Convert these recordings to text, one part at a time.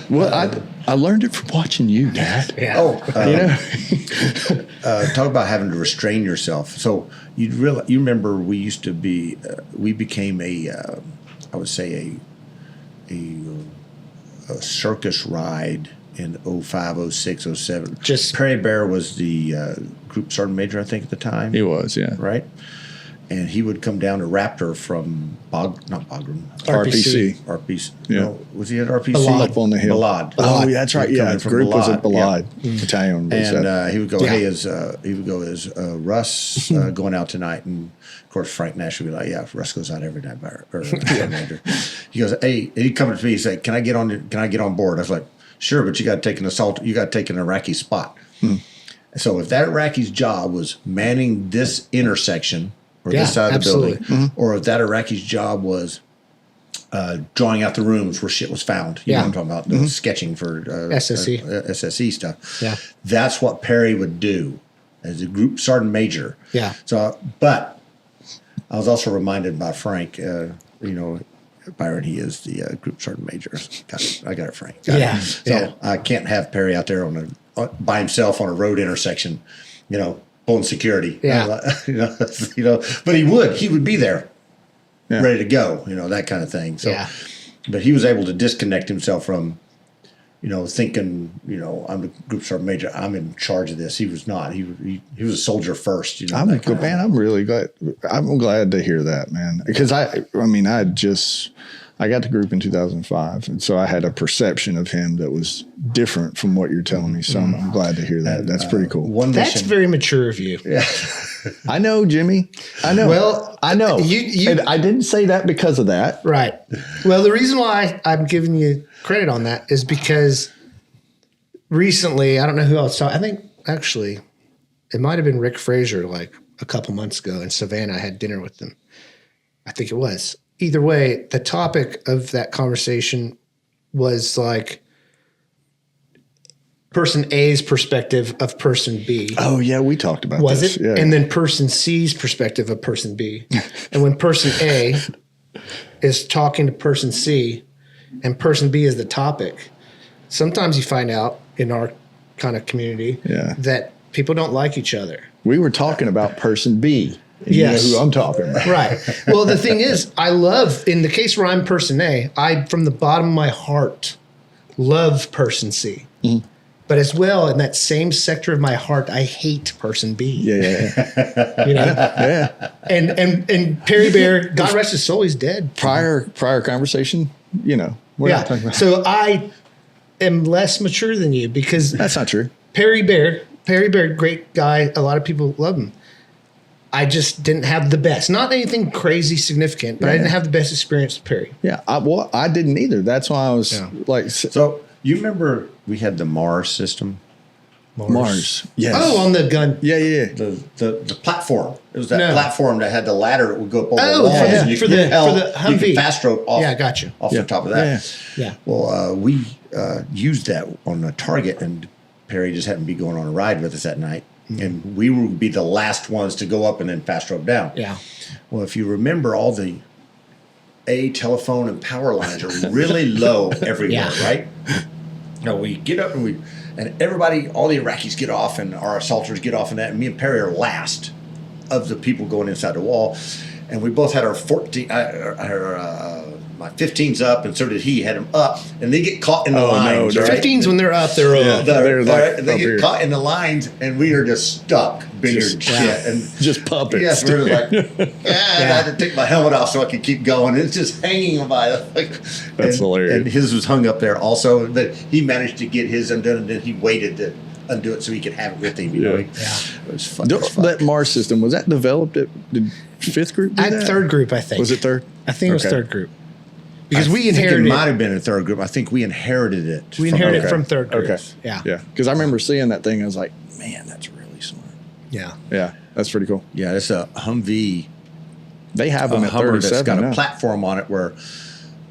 Well, I learned it from watching you, Dad. Yeah. Talk about having to restrain yourself. So you remember we used to be, we became I would say a circus ride in 05, 06, 07. Just Perry Bear was the group sergeant major, I think, at the time. He was, yeah. Right? And he would come down to Raptor from RPC. RPC. Yeah. No, was he at RPC? Up on the hill. Balad. Oh, yeah, that's right. Yeah, the group was at Balad. Yeah. Battalion. And he would go, hey, is Russ going out tonight? And of course, Frank Nash would be like, yeah, Russ goes out every night. Manager. He goes, hey, and he'd come to me and say, can I get on board? I was like, sure, but you got to take an assault. You got to take an Iraqi spot. So if that Iraqi's job was manning this intersection or this side of the building, or if that Iraqi's job was drawing out the rooms where shit was found, you know what I'm talking about, the sketching for SSE stuff. Yeah, that's what Perry would do as a group sergeant major. Yeah. So, but I was also reminded by Frank, Byron, he is the group sergeant major. I got it, Frank. Got it. So I can't have Perry out there by himself on a road intersection, pulling security. Yeah. But he would be there, ready to go. That kind of thing. So, but he was able to disconnect himself from, thinking, I'm the group sergeant major. I'm in charge of this. He was not. He was a soldier first. I'm really glad. I'm glad to hear that, man. Because I got the group in 2005, and so I had a perception of him that was different from what you're telling me. So I'm glad to hear that. That's pretty cool. That's very mature of you. Yeah. I know, Jimmy. I know. Well, I know. And I didn't say that because of that. Right. Well, the reason why I'm giving you credit on that is because recently, I don't know who else saw. I think actually it might have been Rick Frazier like a couple months ago in Savannah. I had dinner with them. I think it was. Either way, the topic of that conversation was like person A's perspective of person B. Oh, yeah, we talked about was this. it? Yeah. And then person C's perspective of person B. And when person A is talking to person C and person B is the topic, sometimes you find out in our kind of community that people don't like each other. We were talking about person B. Yes. You know who I'm talking about. Right. Well, the thing is, I love, in the case where I'm person A, I, from the bottom of my heart, love person C. Mm-hmm. But as well, in that same sector of my heart, I hate person B. Yeah. Yeah. And Perry Bear, God rest his soul, he's dead. Prior conversation, we're not talking about. So I am less mature than you because that's not true. Perry Bear, great guy. A lot of people love him. I just didn't have the best. Not anything crazy significant, but I didn't have the best experience with Perry. Yeah, I didn't either. That's why I was like. So you remember we had the Mars system? Mars. Yes. Oh, on the gun. Yeah. The platform. It was that platform that had the ladder that would go up over the walls. Yeah. And you for the Humvee. You could fast rope off. Yeah, gotcha. Off the top of that. Yeah. Well, we used that on a target, and Perry just happened to be going on a ride with us that night. And we would be the last ones to go up and then fast rope down. Yeah. Well, if you remember, all the telephone and power lines are really low everywhere, right? We get up and everybody, all the Iraqis get off and our assaulters get off and that. And me and Perry are last of the people going inside the wall. And we both had our 14, my 15's up, and so did he. Had them up, and they get caught in the lines. No, right? 15s when they're up, they're they get caught in the lines, and we are just stuck, shit, and just puppets. Yes, we're like, I had to take my helmet off so I could keep going. It's just hanging by. That's hilarious. And his was hung up there also. That he managed to get his undone, and then he waited to undo it so he could have it with him. It was fun. That Mars system, was that developed at the fifth group? Third group, I think. Was it third? I think it was third group. Because we inherited it. Might have been a third group. I think we inherited it. We inherited it from third group. Okay. Yeah. Because I remember seeing that thing. I was like, man, that's really smart. Yeah. Yeah. That's pretty cool. Yeah. It's a Humvee. They have them at 37. That's got a platform on it where,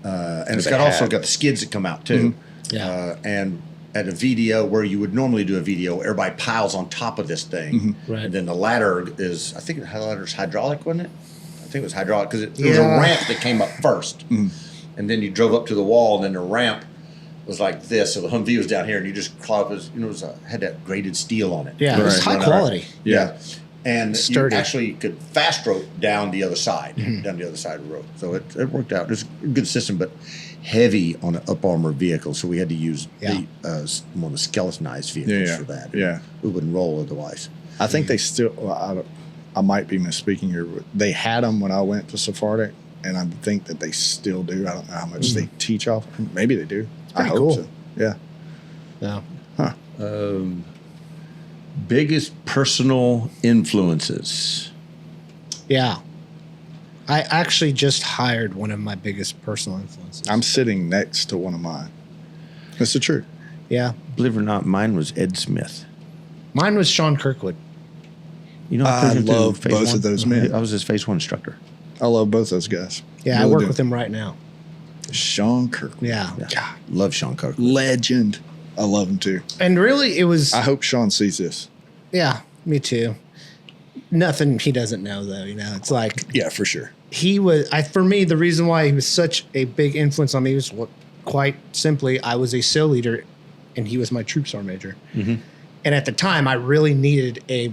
and it's also got the skids that come out too. Mm-hmm. Yeah. And at a VDO where you would normally do a VDO, everybody piles on top of this thing. Mm-hmm. Right. And then the ladder is, I think the ladder's hydraulic, wasn't it? I think it was hydraulic because there was a ramp that came up first. Mm-hmm. And then you drove up to the wall, and then the ramp was like this. So the Humvee was down here, and you just claw up his, had that graded steel on it. Yeah, it was high quality. Yeah. And Sturdy. you actually could fast rope down the other side, down the other side of the road. So it worked out. It was a good system, but heavy on an up armor vehicle. So we had to use one of the skeletonized vehicles for that. Yeah. We wouldn't roll otherwise. I think they still. I might be misspeaking here. But they had them when I went to Sephardic, and I think that they still do. I don't know how much they teach off. Maybe they do. I hope cool. so. Yeah. Yeah. Huh. Biggest personal influences. Yeah. I actually just hired one of my biggest personal influences. I'm sitting next to one of mine. That's the truth. Yeah. Believe it or not, mine was Ed Smith. Mine was Sean Kirkwood. I love both of those men. I was his phase 1 instructor. I love both those guys. Yeah, Really I work do. with him right now. Sean Kirkwood. Yeah. God, Love Sean Kirkwood. legend. I love him too. And really, it was, I hope Sean sees this. yeah, me too. Nothing he doesn't know, though. It's like Yeah, for sure. he was, for me, the reason why he was such a big influence on me was quite simply, I was a SEAL leader and he was my troop sergeant major. And at the time, I really needed a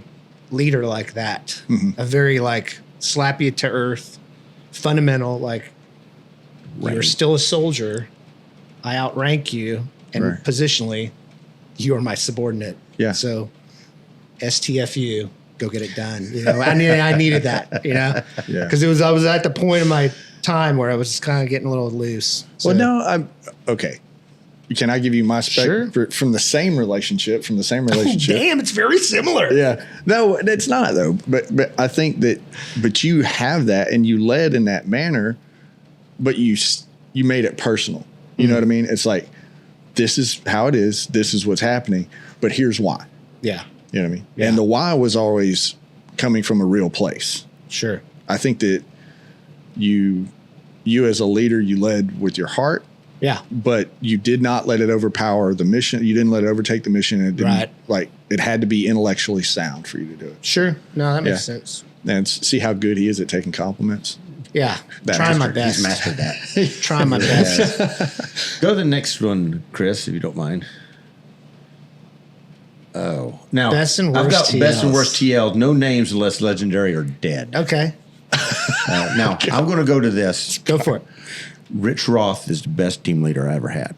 leader like that. A very slap you to earth, fundamental, you're still a soldier. I outrank you. And Right. positionally, you are my subordinate. Yeah. So STFU, go get it done. I needed that, Yeah. Because I was at the point of my time where I was kind of getting a little loose. So, Well, no, I'm okay. Can I give you my spec Sure. from the same relationship? From the same relationship. damn, it's very similar. Yeah. No, it's not though. But I think that. But you have that, and you led in that manner, but you made it personal. You know what I mean? It's like, this is how it is. This is what's happening. But here's why. Yeah. You know what I mean? Yeah. And the why was always coming from a real place. Sure. I think that you as a leader, you led with your heart, Yeah. but you did not let it overpower the mission. You didn't let it overtake the mission. And it didn't, Right. it had to be intellectually sound for you to do it. Sure. No, that makes Yeah. sense. And see how good he is at taking compliments. Yeah. That Trying my master- best. He's mastered that. Trying my best. Go to the next one, Chris, if you don't mind. Oh, now Best and I've worst got best and TLs. worst TL. No names unless legendary or dead. Okay. Now I'm going to go to this. Go for it. Rich Roth is the best team leader I ever had.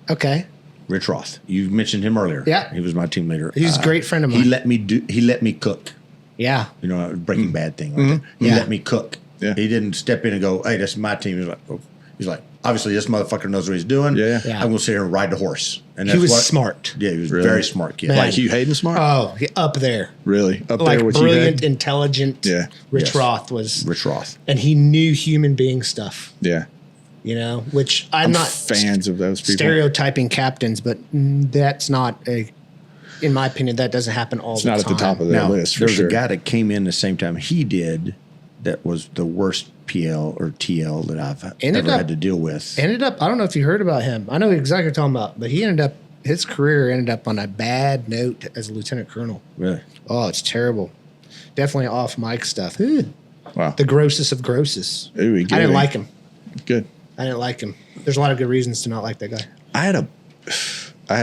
Okay. Rich Roth. You mentioned him earlier. Yeah. He was my team leader. He's a great friend of mine. He let me cook. Yeah. Breaking Bad thing. Like that. He Yeah. let me cook. Yeah. He didn't step in and go, "Hey, that's my team." He's like, obviously this motherfucker knows what he's doing. Yeah. Yeah. I'm going to sit here and ride the horse. And He that's was what- smart. Yeah, he was Really? very smart kid. Man. Like Hugh Hayden smart? Oh, up there. Really? Up Like there with brilliant, you? intelligent. Yeah. Rich Yes. Roth was, Rich Roth. and he knew human being stuff, Yeah. which I'm not fans of those people. stereotyping captains, but that's not in my opinion, that doesn't happen all It's the not time. at the top of the Now, list for there was sure. a guy that came in the same time he did that was the worst PL or TL that I've ever had to deal with. Ended up, I don't know if you heard about him. I know exactly what you're talking about, but his career ended up on a bad note as a lieutenant colonel. Really? Oh, it's terrible. Definitely off mic stuff. Ooh, Wow. the grossest of grosses. Ooh, I didn't like him. Good. I didn't like him. There's a lot of good reasons to not like that guy. I had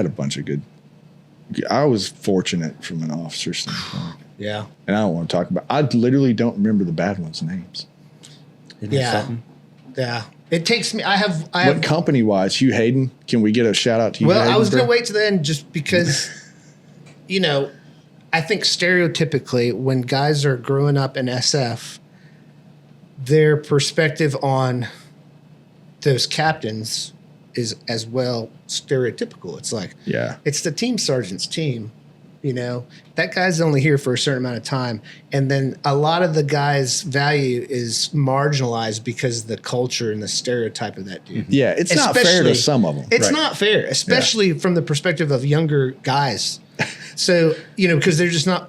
a bunch of good. I was fortunate from an officer standpoint, Yeah. and I don't want to talk about. I literally don't remember the bad ones' names. Isn't that Yeah. something? Yeah. It takes me, I have, What company wise? Hugh Hayden. Can we get a shout out to you? well, Hayden, I was going to bro? wait to the end just because, I think stereotypically when guys are growing up in SF, their perspective on those captains is as well stereotypical. It's like, Yeah. it's the team sergeant's team. That guy's only here for a certain amount of time. And then a lot of the guy's value is marginalized because of the culture and the stereotype of that dude. Yeah, it's not fair to Especially- some of them. It's Right. not fair, especially from the perspective of younger guys. So, because they're just not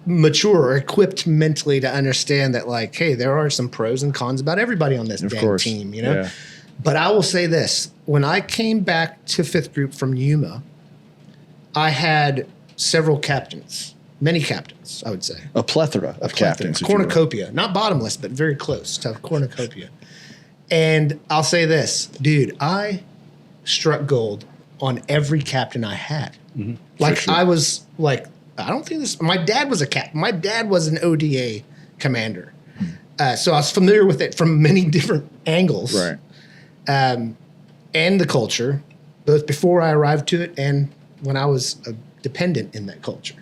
mature or equipped mentally to understand that, like, hey, there are some pros and cons about everybody on this Of damn course. team, Yeah. But I will say this. When I came back to 5th Group from Yuma, I had several captains, many captains, I would say. A plethora of captains. if you will. Cornucopia. Not bottomless, but very close to cornucopia. And I'll say this, dude, I struck gold on every captain I had. Like sure. I was like, I don't think this. My dad was a captain. My dad was an ODA commander, so I was familiar with it from many different angles, Right. and the culture, both before I arrived to it and when I was a dependent in that culture.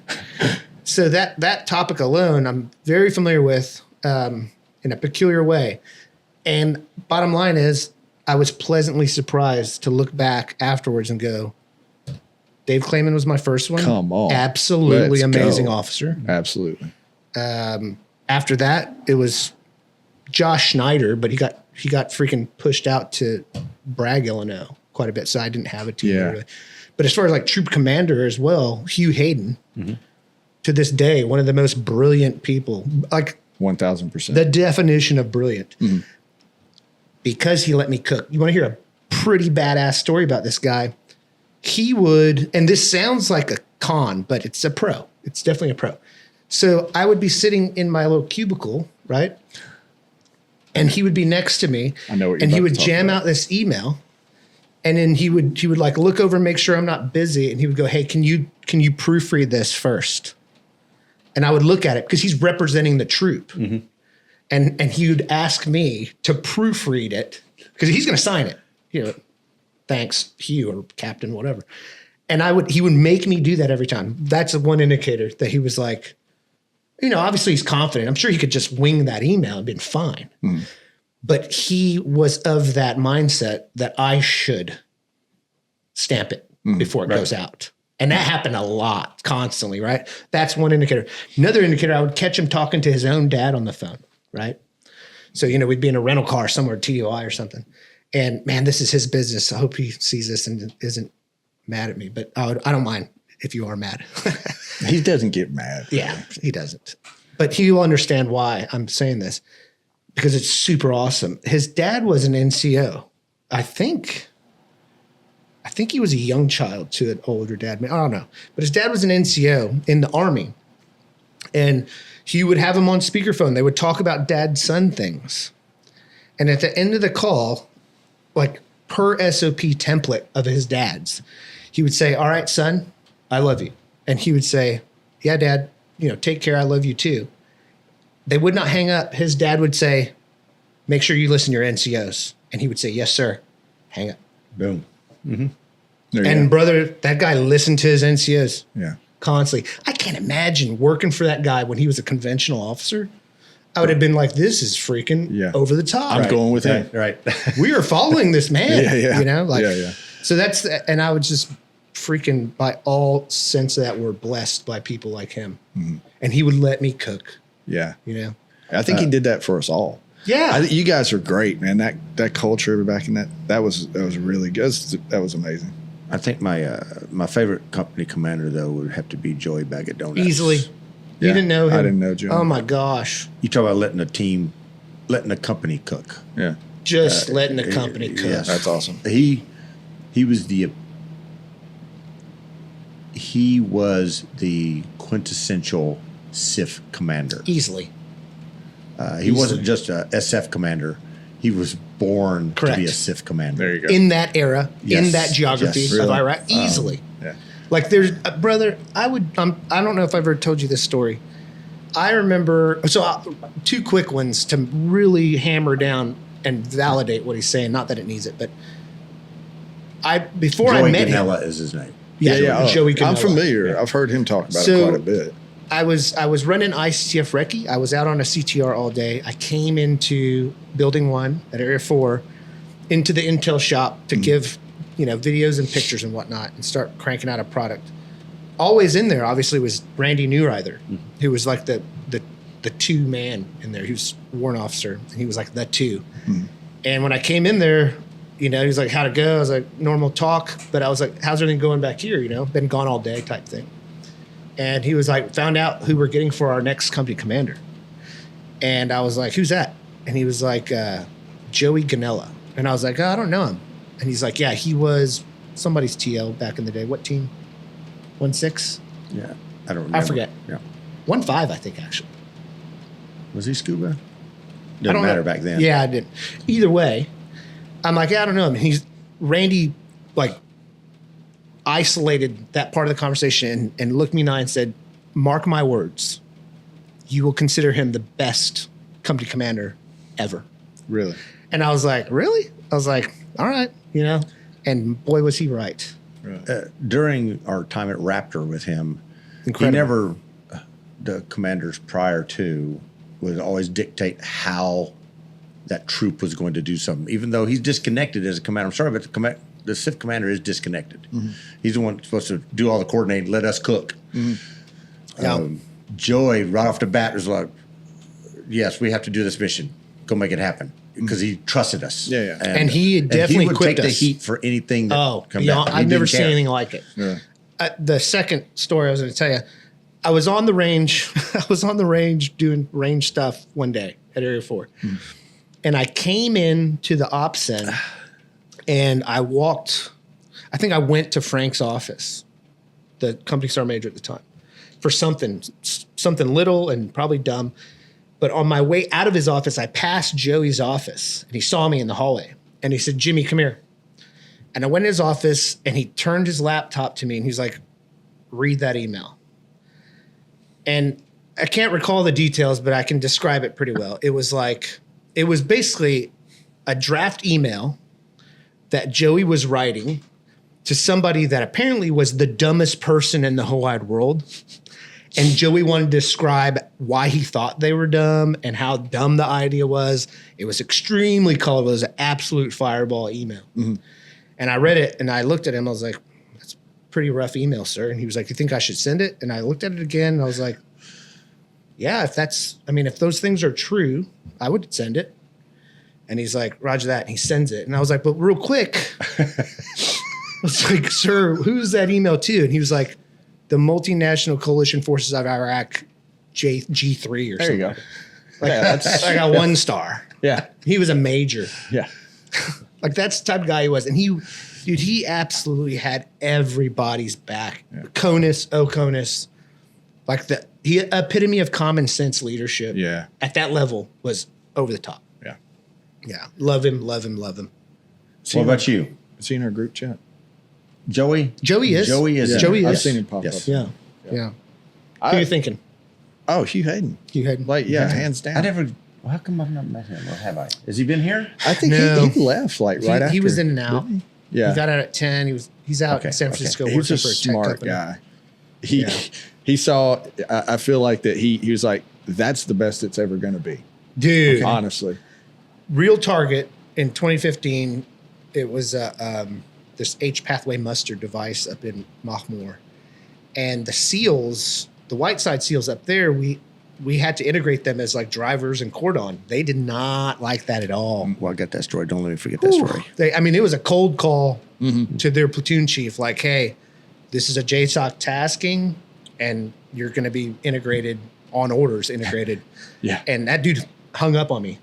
So that topic alone, I'm very familiar with in a peculiar way. And bottom line is, I was pleasantly surprised to look back afterwards and go, Dave Clayman was my first one. Come on. Absolutely Let's amazing go. officer. Absolutely. After that, it was Josh Schneider, but he got freaking pushed out to Bragg, Illinois quite a bit. So I didn't have a team. Yeah. Really. But as far as like troop commander as well, Hugh Hayden, to this day, one of the most brilliant people, like 1,000%. the definition of brilliant. Because he let me cook. You want to hear a pretty badass story about this guy? He would, and this sounds like a con, but it's a pro. It's definitely a pro. So I would be sitting in my little cubicle, right? And he would be next to me. I know what you're and he about would to talk jam about. out this email. And then he would like look over and make sure I'm not busy. And he would go, hey, can you proofread this first? And I would look at it because he's representing the troop. And he would ask me to proofread it because he's going to sign it. You know, thanks, Hugh or Captain, whatever. And he would make me do that every time. That's the one indicator that he was like, you know, obviously he's confident. I'm sure he could just wing that email and been fine. But he was of that mindset that I should stamp it before it goes out. And that happened a lot, constantly, right? That's one indicator. Another indicator, I would catch him talking to his own dad on the phone, right? So, you know, we'd be in a rental car somewhere, TOI or something. And man, this is his business. I hope he sees this and isn't mad at me. But I don't mind if you are mad. He doesn't get mad. Yeah, he doesn't. But he'll understand why I'm saying this because it's super awesome. His dad was an NCO. I think he was a young child to an older dad. I don't know. But his dad was an NCO in the Army. And he would have him on speakerphone. They would talk about dad-son things. And at the end of the call, like per SOP template of his dad's, he would say, all right, son, I love you. And he would say, yeah, dad, you know, take care. I love you too. They would not hang up. His dad would say, make sure you listen to your NCOs. And he would say, yes, sir. Hang up. Boom. And brother, that guy listened to his NCOs Yeah. constantly. I can't imagine working for that guy when he was a conventional officer. I would have been like, this is freaking over the top. I'm going with him. Right. We are following this man. Yeah. You know, like, Yeah. so that's, and I would just freaking, by all sense of that word, blessed by people like him. And he would let me cook, Yeah. you know? I think he did that for us all. Yeah. I think you guys are great, man. That culture back in that was really good. That was amazing. I think my favorite company commander though would have to be Joey Baggett Donuts. Easily. Yeah, You didn't know him? I didn't know Joe. Oh my gosh. You talk about letting a company cook. Yeah. Just letting the company cook. yes. That's awesome. He was the quintessential SIF commander. Easily. He wasn't just a SF commander. He was born to Correct. be a SIF commander. There you go. In that era, Yes. in that geography Yes. of Really? Iraq, easily. Yeah. Like there's, brother, I don't know if I've ever told you this story. I remember, two quick ones to really hammer down and validate what he's saying. Not that it needs it, but before Joey I met Ganella him. is his name. Yeah. Joey I'm Ganella. familiar. I've heard him talk about it quite a bit. I was running ICF Recce. I was out on a CTR all day. I came into Building 1 at Area 4 into the Intel shop to give, videos and pictures and whatnot and start cranking out a product. Always in there, obviously, was Randy Newreither, who was like the two man in there. He was warrant officer, and he was like the two. And when I came in there, he was like, how'd it go? I was like, normal talk. But I was like, how's everything going back here? Been gone all day type thing. And he was like, found out who we're getting for our next company commander. And I was like, who's that? And he was like, Joey Ganella. And I was like, I don't know him. And he's like, yeah, he was somebody's TL back in the day. What team? 1-6? Yeah. I don't remember. I forget. Yeah. 1-5, I think, actually. Was he scuba? I Didn't don't matter know. back then. Yeah, I didn't. Either way, I'm like, yeah, I don't know him. And Randy like isolated that part of the conversation and looked me in the eye and said, "Mark my words, you will consider him the best company commander ever." Really? And I was like, "Really?" I was like, "All right," and boy, was he right. During our time at Raptor with him, Incredible. the commanders prior to would always dictate how that troop was going to do something, even though he's disconnected as a commander. I'm sorry, but the SIF commander is disconnected. Mm-hmm. He's the one supposed to do all the coordinating, let us cook. Mm-hmm. Joey, right off the bat, was like, yes, we have to do this mission. Go make it happen. Because he trusted us. Yeah. And he definitely he would take the heat for anything that come back. I've never seen anything like it. Yeah. The second story I was going to tell you, I was on the range. I was on the range doing range stuff one day at Area 4. Mm. And I came in to the ops center and I went to Frank's office, the company sergeant major at the time, for something little and probably dumb. But on my way out of his office, I passed Joey's office and he saw me in the hallway and he said, "Jimmy, come here." And I went in his office and he turned his laptop to me and he's like, "Read that email." And I can't recall the details, but I can describe it pretty well. It was basically a draft email that Joey was writing to somebody that apparently was the dumbest person in the whole wide world. And Joey wanted to describe why he thought they were dumb and how dumb the idea was. It was extremely colorful. It was an absolute fireball email. Mm-hmm. And I read it and I looked at him. I was like, "That's a pretty rough email, sir." And he was like, "You think I should send it?" And I looked at it again and I was like, "Yeah, if those things are true, I would send it." And he's like, "Roger that." And he sends it. And I was like, "But real quick," I was like, "Sir, who's that email to?" And he was like, "The Multinational Coalition Forces of Iraq, G3 or there something." There you go. I got 1 star. Yeah. He was a major. Yeah. That's the type of guy he was. And he absolutely had everybody's back. Yeah. CONUS. The epitome of common sense leadership. Yeah. At that level was over the top. Yeah. Yeah. Love him. What about you? Seen our group chat? Joey is. Yeah. Joey is. I've seen him pop up. Yeah. Who are you thinking? Oh, Hugh Hayden. Hands down. How come I've not met him? Or have I? Has he been here? I think he left right after. He was in and out. Yeah. He got out at 10. He's out in San Francisco working for a tech smart company. Guy. He saw, I feel like that he was like, that's the best it's ever going to be. Dude. Honestly. Real target in 2015, it was this H-pathway mustard device up in Mahmour. And the SEALs, the white side SEALs up there, we had to integrate them as drivers and cordon. They did not like that at all. Well, I got that story. Don't let me forget that story. It was a cold call to their platoon chief, like, "Hey, this is a JSOC tasking, and you're going to be integrated on orders, integrated." Yeah. And that dude hung up on me.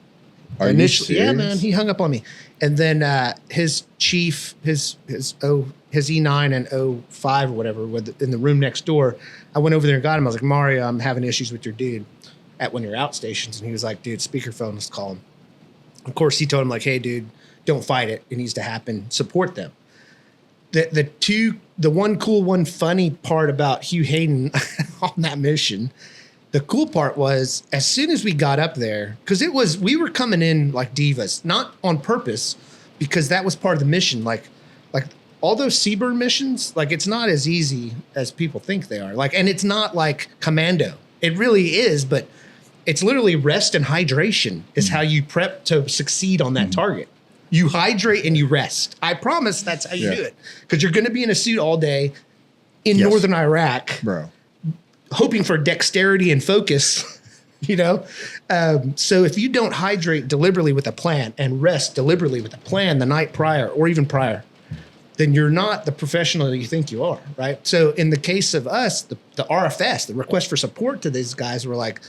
Are initially, you serious? Yeah, man, he hung up on me. And then his chief, his E9 and 05 or whatever, in the room next door, I went over there and got him. I was like, "Mario, I'm having issues with your dude at one of your outstations." And he was like, "Dude, speakerphone, let's call him." Of course, he told him "Hey, dude, don't fight it. It needs to happen. Support them." The one cool, one funny part about Hugh Hayden on that mission, the cool part was as soon as we got up there, because we were coming in like divas, not on purpose, because that was part of the mission. Like all those Seaburn missions, it's not as easy as people think they are. And it's not like commando. It really is, but it's literally rest and hydration is how you prep to succeed on that target. You hydrate and you rest. I promise that's how you do it. Because you're going to be in a suit all day in northern Iraq, bro, hoping for dexterity and focus, So if you don't hydrate deliberately with a plan and rest deliberately with a plan the night prior or even prior, then you're not the professional that you think you are, right? So in the case of us, the RFS, the request for support to these guys were like,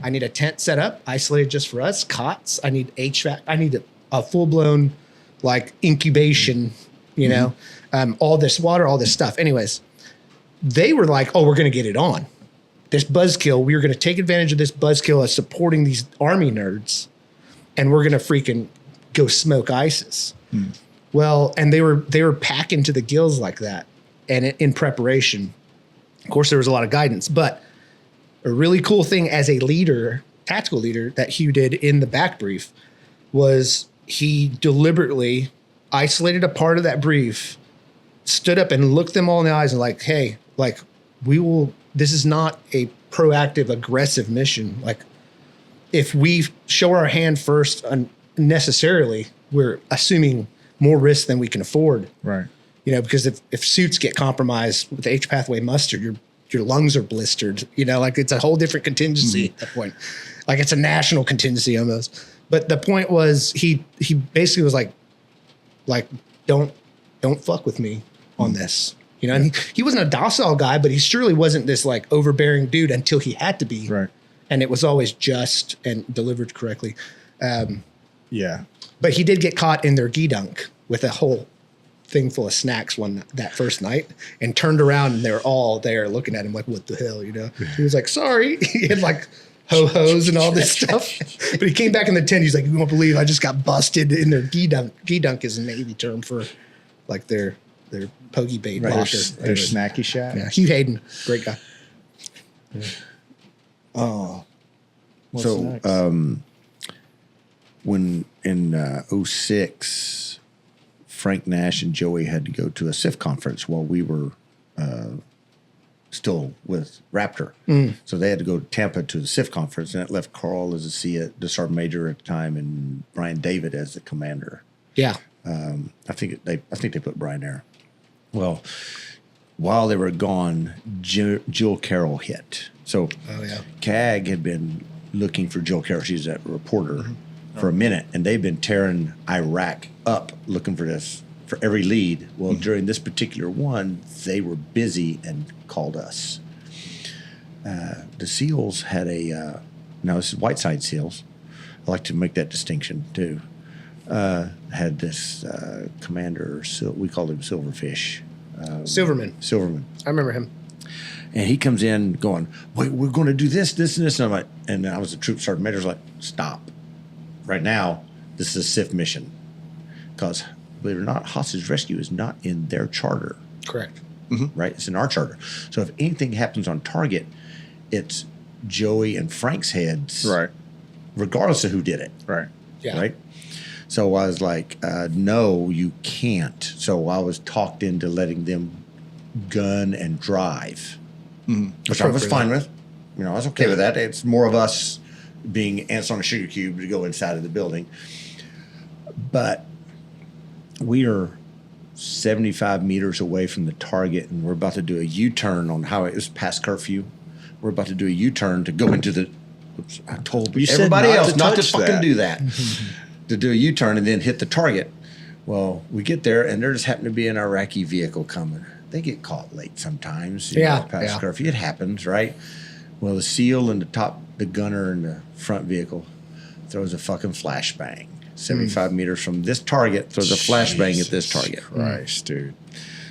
"I need a tent set up, isolated just for us, cots. I need HVAC. I need a full-blown incubation, all this water, all this stuff." Anyways, they were like, "Oh, we're going to get it on. This buzzkill, we are going to take advantage of this buzzkill as supporting these army nerds, and we're going to freaking go smoke ISIS." Well, and they were packing to the gills like that, and in preparation. Of course, there was a lot of guidance, but a really cool thing as a leader, tactical leader, that Hugh did in the back brief was he deliberately isolated a part of that brief, stood up and looked them all in the eyes and like, hey, like this is not a proactive, aggressive mission. Like if we show our hand first unnecessarily, we're assuming more risk than we can afford. Right. You know, because if suits get compromised with H pathway mustard, your lungs are blistered, you know, like it's a whole different contingency at that point. Like it's a national contingency almost. But the point was he basically was like don't fuck with me on this. You know, and he wasn't a docile guy, but he surely wasn't this like overbearing dude until he had to be. Right. And it was always just and delivered correctly. Yeah. But he did get caught in their gee dunk with a whole thing full of snacks that first night and turned around and they were all there looking at him like, what the hell, you know? He was like, sorry. He had like ho-hos and all this stuff. But he came back in the tent. He's like, you won't believe I just got busted in their gee dunk. Gee dunk is a Navy term for like their pokey bait Right. locker. Their snacky shack. Yeah. Hugh Hayden, great guy. Yeah. Oh. What's So next? when in 06, Frank Nash and Joey had to go to a SIF conference while we were still with Raptor. So they had to go to Tampa to the SIF conference, and it left Carl as the sergeant major at the time, and Brian David as the commander. Yeah. I think they put Brian there. Well, while they were gone, Jill Carroll hit. So CAG had been looking for Jill Carroll. She's a reporter for a minute, and they've been tearing Iraq up looking for every lead. Well, during this particular one, they were busy and called us. The SEALs had now this is Whiteside SEALs. I like to make that distinction too. Had this commander, we called him Silverfish. Silverman. I remember him. And he comes in going, wait, we're going to do this, this, and this. And I'm like, and I was a troop sergeant major. I was like, stop. Right now, this is a SIF mission. Because, believe it or not, hostage rescue is not in their charter. Correct. Right? It's in our charter. So if anything happens on target, it's Joey and Frank's heads. Right. Regardless of who did it. Right. Yeah. Right? So I was like, no, you can't. So I was talked into letting them gun and drive. Which I was fine with. You know, I was okay with that. It's more of us being ants on a sugar cube to go inside of the building. But we are 75 meters away from the target, and we're about to do a U-turn on it was past curfew. We're about to do a U-turn to go into the. Oops, I told everybody else not to fucking do that. To do a U-turn and then hit the target. Well, we get there, and there just happened to be an Iraqi vehicle coming. They get caught late sometimes. You know, past curfew. It happens, right? Well, the SEAL and the gunner in the front vehicle throws a fucking flashbang. 75 meters from this target, throws a flashbang at this target. Christ, dude.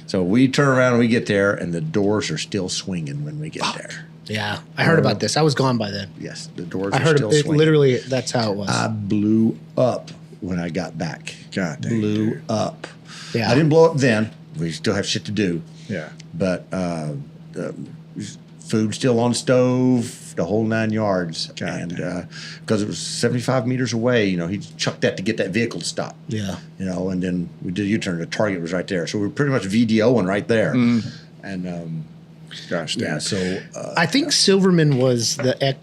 So we turn around and we get there, and the doors are still swinging when we get there. Yeah. I heard about this. I was gone by then. Yes, the doors I are heard still it. swinging. Literally, that's how it was. I blew up when I got back. God dang, blew dude. up. Yeah. I didn't blow up then. We still have shit to do. Yeah. But the food still on the stove, the whole 9 yards. God and because it was 75 meters away, you know, he chucked that to get that vehicle to stop. Yeah. You know, and then we did a U-turn. The target was right there. So we were pretty much VDOing right there. And Gosh, yeah, damn. so I think Silverman was the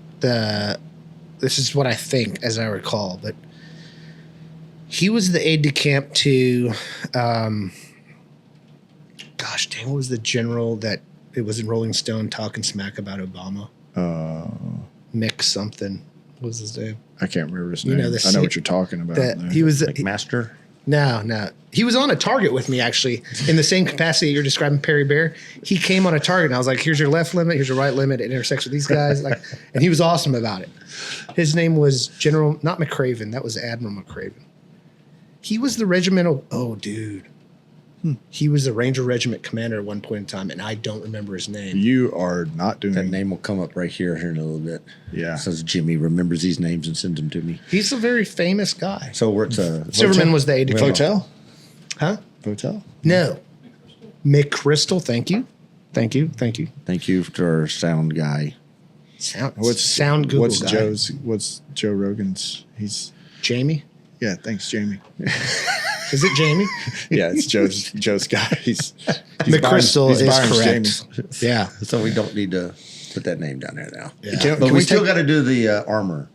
this is what I think as I recall, but he was the aide de camp to gosh dang, what was the general that it was in Rolling Stone talking smack about Obama? Mick something. What was his name? I can't remember his name. know, I know what you're talking about. He was like Master. No. He was on a target with me, actually, in the same capacity you're describing Perry Bear. He came on a target, and I was like, here's your left limit, here's your right limit. It intersects with these guys. And he was awesome about it. His name was General, not McCraven. That was Admiral McCraven. He was the regimental, he was the Ranger Regiment commander at one point in time, and I don't remember his name. You are not doing That name will come up right here in a little bit. Yeah. Says Jimmy remembers these names and sends them to me. He's a very famous guy. So we're at Silverman was the aide de camp. Hotel. Huh? Hotel? No. McChrystal. Thank you. Thank you to our sound guy. Sound Google What's guy. What's Joe Rogan's? He's Jamie? yeah. Thanks, Jamie. Is it Jamie? Yeah, it's Joe's guy. He's McChrystal Byron's- he's is Byron's correct. Yeah. So we don't need to put that name down there now. Yeah. Can- But can we still take- got to do the armor.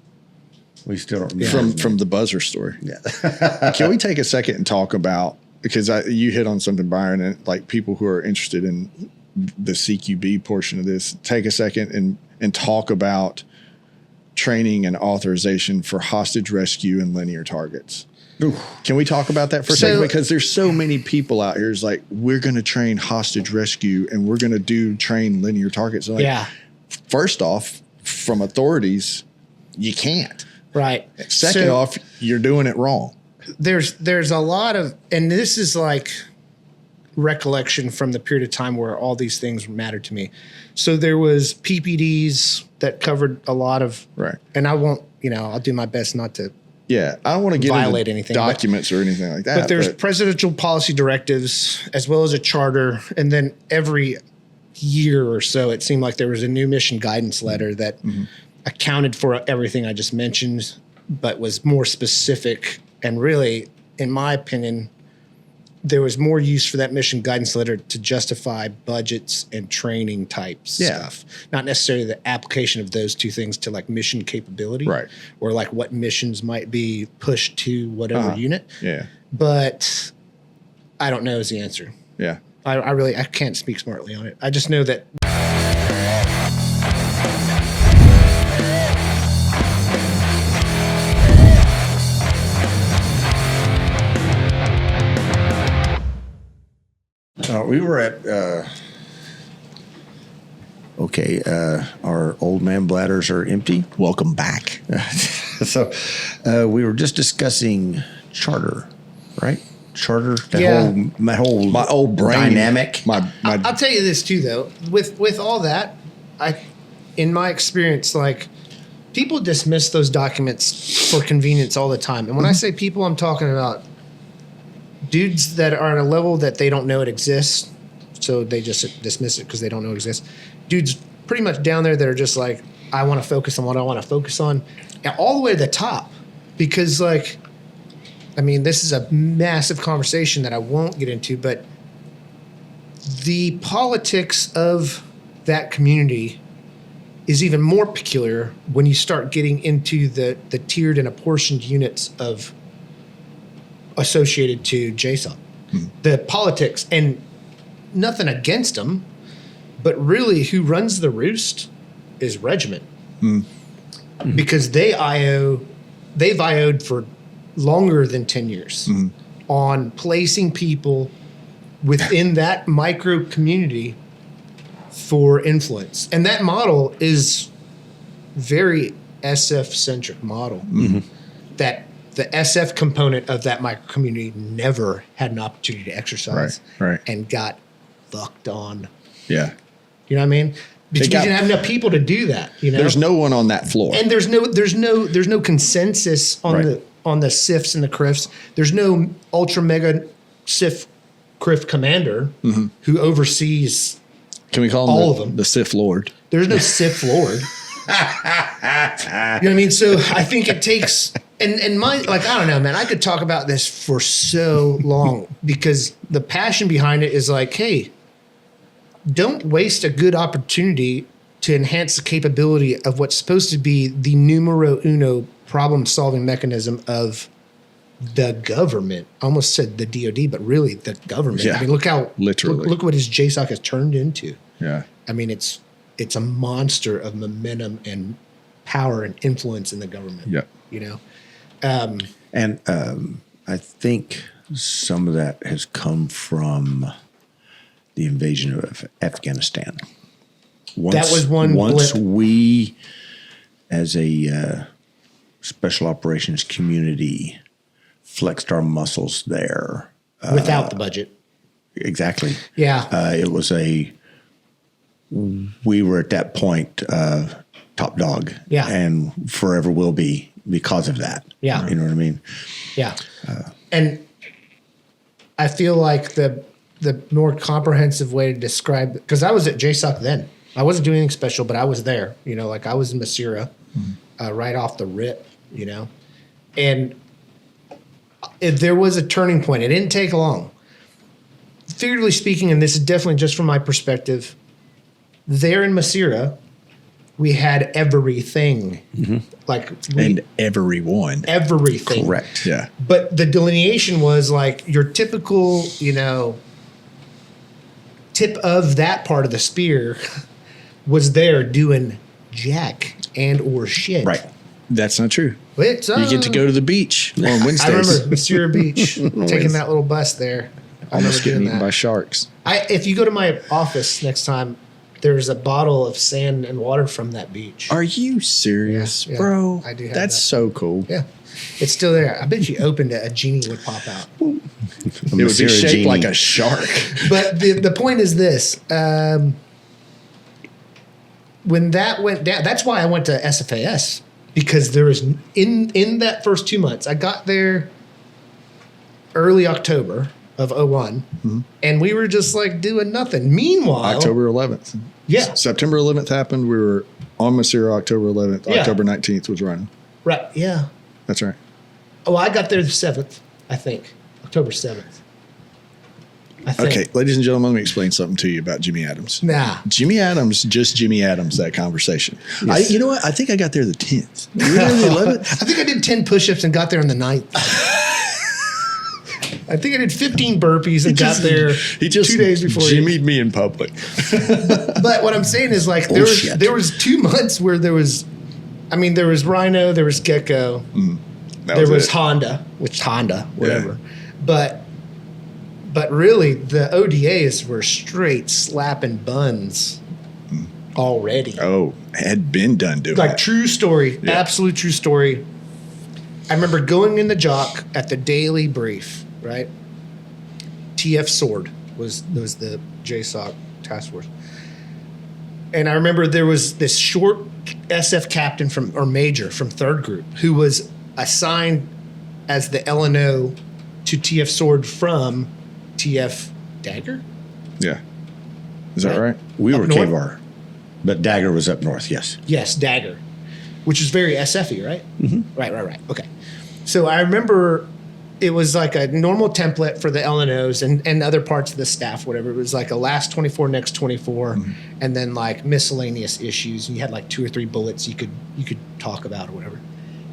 We still don't remember his from name. the buzzer story. Yeah. Can we take a second and talk about, because you hit on something, Byron, and like people who are interested in the CQB portion of this, take a second and talk about training and authorization for hostage rescue and linear targets. Can we talk about that for a second? Because there's so many people out here. It's like, we're going to train hostage rescue and we're going to train linear targets. And like, Yeah. First off, from authorities, you can't. Right. Second off, you're doing it wrong. There's a lot of, and this is like recollection from the period of time where all these things mattered to me. So there was PPDs that covered a lot of, Right. and I won't, I'll do my best not to. Yeah, I don't want to get Violate into anything, documents or anything like that. But there's presidential policy directives as well as a charter, and then every year or so, it seemed like there was a new mission guidance letter that accounted for everything I just mentioned, but was more specific. And really, in my opinion, there was more use for that mission guidance letter to justify budgets and training type stuff, not necessarily the application of those two things to like mission capability, Right. or like what missions might be pushed to whatever unit. Yeah, But I don't know is the answer. yeah. I can't speak smartly on it. I just know that. We were at, our old man bladders are empty. Welcome back. So we were just discussing charter, right? Charter, Yeah. my old brain dynamic. I'll tell you this too, though. With all that, in my experience, like people dismiss those documents for convenience all the time. And when I say people, I'm talking about dudes that are at a level that they don't know it exists, so they just dismiss it because they don't know it exists. Dudes pretty much down there that are just like, I want to focus on what I want to focus on, and all the way to the top, because like, I mean, this is a massive conversation that I won't get into, but the politics of that community is even more peculiar when you start getting into the tiered and apportioned units of associated to JSOP. The politics, and nothing against them, but really who runs the roost is regiment. Because they've IO'd for longer than 10 years on placing people within that micro community for influence. And that model is very SF-centric model that the SF component of that micro community never had an opportunity to exercise Right. and got fucked on. Yeah. You know what I mean? Because you didn't have enough people to do that. There's no one on that floor. And there's no consensus on the SIFs and the CRIFs. There's no ultra mega SIF CRIF commander who oversees. Can we call him all of them? The Sith Lord? There's no SIF Lord. You know what I mean? So I think it takes and my I don't know, man. I could talk about this for so long because the passion behind it is like, hey, don't waste a good opportunity to enhance the capability of what's supposed to be the numero uno problem-solving mechanism of the government. I almost said the DoD, but really the government. Yeah. I mean, look how Literally. look what his JSOC has turned into. Yeah. I mean, it's a monster of momentum and power and influence in the government. Yeah. You know? And I think some of that has come from the invasion of Afghanistan. That was one Once blip. we, as a special operations community, flexed our muscles there. Without the budget. Exactly. Yeah. It was we were at that point top dog. Yeah. And forever will be because of that. Yeah. You know what I mean? Yeah. And I feel like the more comprehensive way to describe, because I was at JSOC then. I wasn't doing anything special, but I was there. You know, like I was in Masira right off the rip, you know. And there was a turning point. It didn't take long. Figuratively speaking, and this is definitely just from my perspective, there in Masira, we had everything. Like and everyone. Everything. Correct. Yeah. But the delineation was like your typical, you know, tip of that part of the spear was there doing jack and or shit. Right. That's not true. It's, You get to go to the beach on Wednesdays. I remember Masira Beach, taking that little bus there. I Almost remember getting doing eaten that. by sharks. If you go to my office next time, there's a bottle of sand and water from that beach. Are you serious, Yeah, bro? I do have That's that. so cool. Yeah. It's still there. I bet if you opened it, a genie would pop out. It would be shaped Genie. like a shark. But the point is this. When that went down, that's why I went to SFAS. Because there was, in that first 2 months, I got there early October of 01, and we were just like doing nothing. Meanwhile, October 11th. Yeah. September 11th happened. We were on Masira October 11th. Yeah. October 19th was running. Right, yeah. That's right. Oh, I got there the 7th, I think. October 7th. I think. Okay, ladies and gentlemen, let me explain something to you about Jimmy Adams. Nah. Jimmy Adams, just Jimmy Adams, that conversation. You know what? I think I got there the 10th. You were there the 11th? I think I did 10 push-ups and got there on the 9th. I think I did 15 burpees and got there He just 2 days before. Jimmy'd me in public. But what I'm saying is like Bullshit. there was 2 months where there was Rhino, there was Gecko, That there was it. Honda, whatever. But really the ODAs were straight slapping buns already. Oh, had been done doing Like that. true story, Yeah. absolute true story. I remember going in the jock at the daily brief, right? TF Sword was the JSOC task force. And I remember there was this short SF captain major from 3rd group who was assigned as the LNO to TF Sword from TF Dagger. Yeah. Is that right? We Up were north? KVAR, but Dagger was up north, yes. Yes, Dagger, which is very SF-y, right? Mm-hmm. Right. Okay. So I remember it was like a normal template for the LNOs and other parts of the staff, whatever. It was like a last 24, next 24, and then like miscellaneous issues. And you had like 2 or 3 bullets you could talk about or whatever.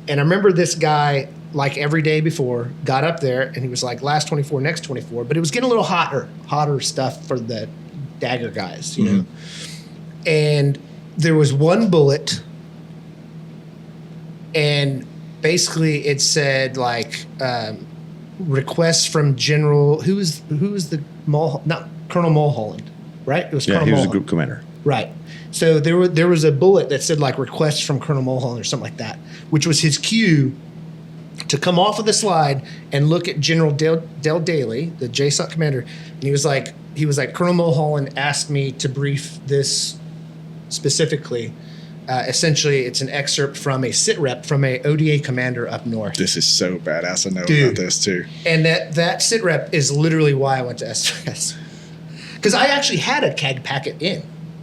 And I remember this guy, like every day before, got up there and he was like last 24, next 24, but it was getting a little hotter stuff for the Dagger guys, you know? And there was one bullet and basically it said like requests from General, who was the not Colonel Mulholland, right? It was Yeah, Colonel he was a Mulholland. group commander. Right. So there was a bullet that said like requests from Colonel Mulholland or something like that, which was his cue to come off of the slide and look at General Del Daly, the JSOC commander, and he was like Colonel Mulholland asked me to brief this specifically. Essentially, it's an excerpt from a sit rep from a ODA commander up north. This is so badass. I know Dude. about this too. And that sit rep is literally why I went to SFS. Because I actually had a CAG packet in.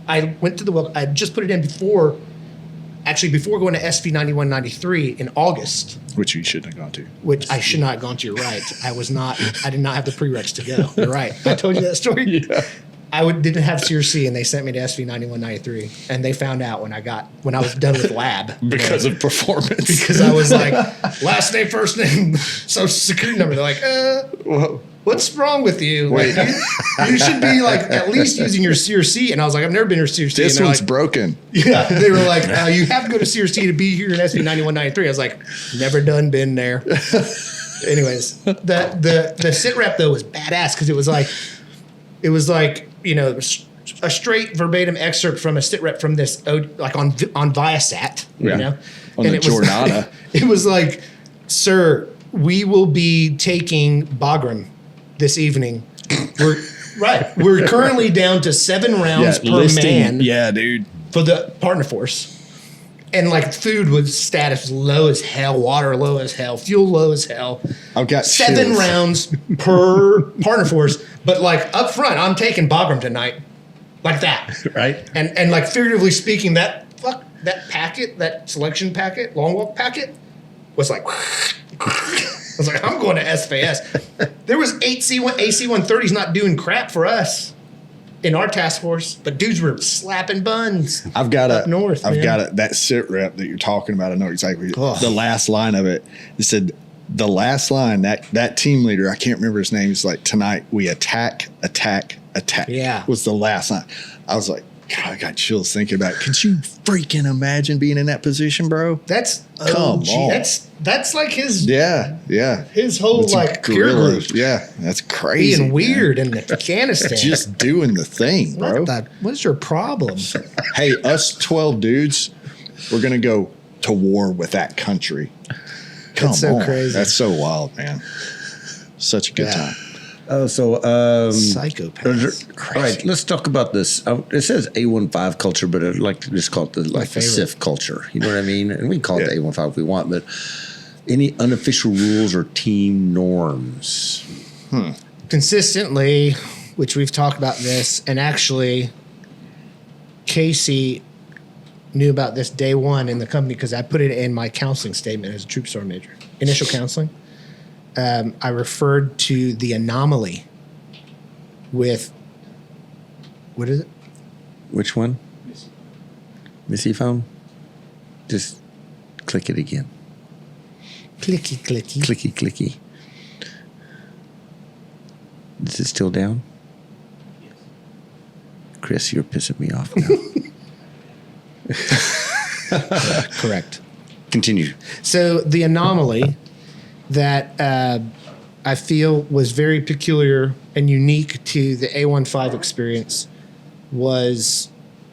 I went to I just put it in before going to SV 9193 in August, Which you shouldn't have gone to. which I should not have gone to. You're right. I did not have the prereqs to go. You're right. I told you that story. Yeah. I didn't have CRC and they sent me to SV 9193 and they found out when I was done with lab. Because of performance. Because I was like, last name, first name, social security number. They're like, Whoa. what's wrong with you? Like, Wait. you should be like at least using your CRC. And I was like, I've never been to CRC. This and they're one's like, broken. yeah. They were like, you have to go to CRC to be here in SV 9193. I was like, never done been there. Anyways, the sit rep though was badass because it was like, you know, a straight verbatim excerpt from a sit rep from this, like on Viasat, you Yeah. know? On And the it was, Jornada. it was like, sir, we will be taking Bagram this evening. We're currently down to 7 rounds per man Yeah, dude. for the partner force. And like food was status low as hell, water low as hell, fuel low as hell. I've got 7 chills. rounds per partner force, but like up front, I'm taking Bagram tonight, like that, Right. And like figuratively speaking, that packet, that selection packet, long walk packet, was like. I was like, I'm going to SFAS. There was 8 AC-130s not doing crap for us in our task force, but dudes were slapping buns. I've got up north. I've man. got that sit rep that you're talking about. I know exactly Ugh. the last line of it. It said the last line that team leader. I can't remember his name. He's like, tonight we attack. Yeah. Was the last line. I was like, God, I got chills thinking about it. Could you freaking imagine being in that position, bro? That's Come on. That's like his His whole like peer group Yeah, that's crazy. being weird in Afghanistan. Just doing the thing, bro. What's your problem? Hey, us 12 dudes, we're gonna go to war with that country. Come That's so on. crazy. That's so wild, man. Such a good time. Psychopaths. All right, let's talk about this. It says A15 culture, but I'd like to just call it the favorite. SIF culture. You know what I mean? And we can call it the A15 if we want, but any unofficial rules or team norms? Consistently, which we've talked about this, and actually, Casey knew about this day one in the company because I put it in my counseling statement as a troop sergeant major. Initial counseling. I referred to the anomaly with, what is it? Which one? Missy phone? Just click it again. Clicky, clicky. Clicky, clicky. Is it still down? Chris, you're pissing me off now. Correct. Continue. So the anomaly that I feel was very peculiar and unique to the A15 experience was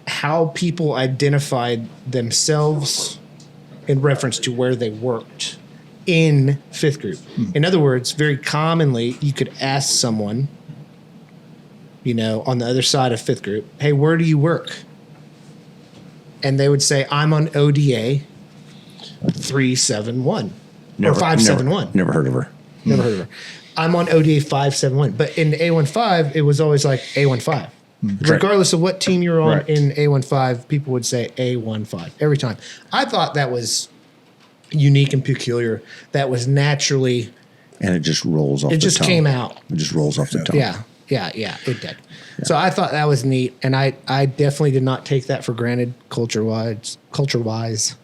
how people identified themselves in reference to where they worked in fifth group. In other words, very commonly you could ask someone, on the other side of fifth group, hey, where do you work? And they would say, I'm on ODA 371 or 571. Never heard of her. Never heard of her. I'm on ODA 571. But in A15, it was always like A15. Regardless of what team you're on in A15, people would say A15 every time. I thought that was unique and peculiar. That was naturally. And it just rolls off the tongue. It just came out. It just rolls off the tongue. Yeah, it did. Yeah. So I thought that was neat. And I definitely did not take that for granted culture-wise.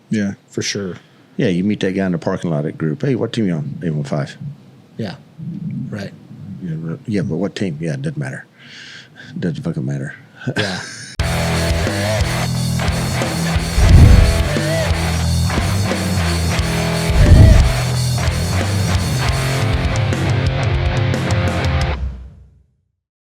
Yeah. For sure. Yeah, you meet that guy in the parking lot at group. Hey, what team you on? A15. Yeah. Right. Yeah, but what team? Yeah, it doesn't matter. It doesn't fucking matter. Yeah.